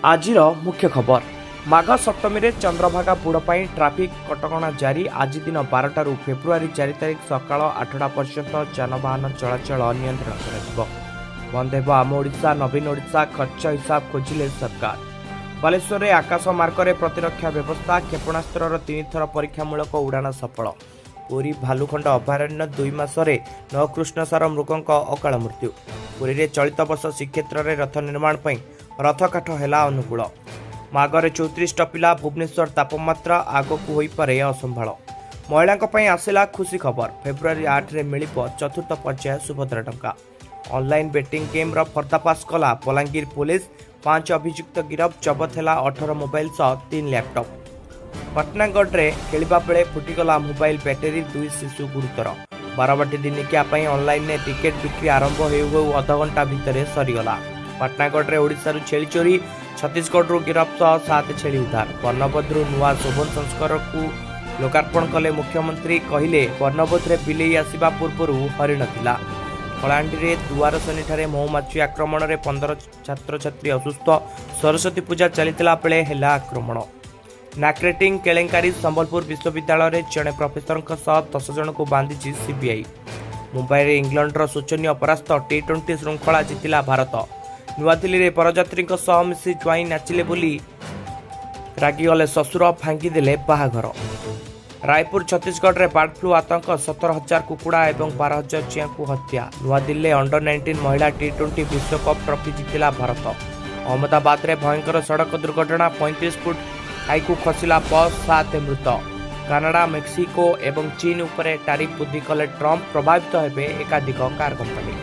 आजिर मुख्य खबर माघ सप्तमी चंद्रभागा बुड़ पर ट्राफिक कटकणा जारी। आज दिन 12 फेब्रुआरी 4 तारिख सकाळ 8टा पर्यंत जानवाहन चलाचल नियंत्रण कर बंद हेब आम ओडिशा नवीन ओडिशा खर्च हिसाब खोजिले सरकार। बालेश्वर में आकाश मार्ग में प्रतिरक्षा व्यवस्था क्षेपणास्त्र 3 थर परीक्षामूलक उड़ाण सफल। पुरी भालुखंड अभयारण्य 2 मासरे 9 कृष्णसार मृगों अकाल मृत्यु। पुरी में चलित वर्ष श्रीक्षेत्र में रथ निर्माण पर रथकाठ है अनुकूल। माघरे 34 टपिला भुवनेश्वर तापमात्रा आगकू हो पारे असंभाल। महिला आसला खुशी खबर फेब्रुआरी 8 रे मिल चतुर्थ पर्याय सुभद्रा टंका। ऑनलाइन बेटिंग गेम पर्दाफाश कला बलांगीर पुलिस 5 अभियुक्त गिरफ जबत है 18 मोबाइल सह 3 लैपटॉप। पटनागढ़ में खेलिबा बेले फुटिगला मोबाइल बैटेरी 2 शिशु गुरुतर। बारवाटी दिनिकिया ऑनलाइन ने टिकेट बिक्री आरंभ हो अध घंटा भितर सरीगला। पटनागढ़ में ओडिशारू छेली चोरी छत्तीसगढ़ गिरफ सह 7 छेली उद्धार। वर्णबोधरू नुआ शोभन संस्कार को लोकार्पण कले मुख्यमंत्री कहले वर्णबोध में बिलेई आसवा पूर्व हरिण थिला। कलाहांडी दुआरसनी ठारे महुमाछी आक्रमण में 15 छात्र छात्री असुस्थ। सरस्वती पूजा चलता बेले है आक्रमण। नाक्रेटिंग केलेंकारी संबलपुर विश्वविद्यालय जड़े प्रोफेसर 10 जन को बांधी सीबीआई। मुंबई में इंग्लैंडर शोचनीय परास्त T20 श्रृंखला जीतिला भारत। नुआदिल्ली में बरजात्री मिसी ज्वाई नाचिले बोली रागिगले शशुर भांगीदेले बाहाघर। रायपुर छत्तीसगढ़ में बर्ड फ्लू आतंक 17,000 कुकुड़ा और 12,000 चिया को हत्या। नुआदिल्ली में अंडर 19 महिला T20 विश्वकप ट्रॉफी जीतिला भारत। अहमदाबाद में भयंकर सड़क दुर्घटना 35 फुट खाई को खसला बस 7 मृत। कनाडा मेक्सिको और चीन उपर टैरिफ वृद्धि कले ट्रंप प्रभावित हेबे एकाधिक कार कंपनी।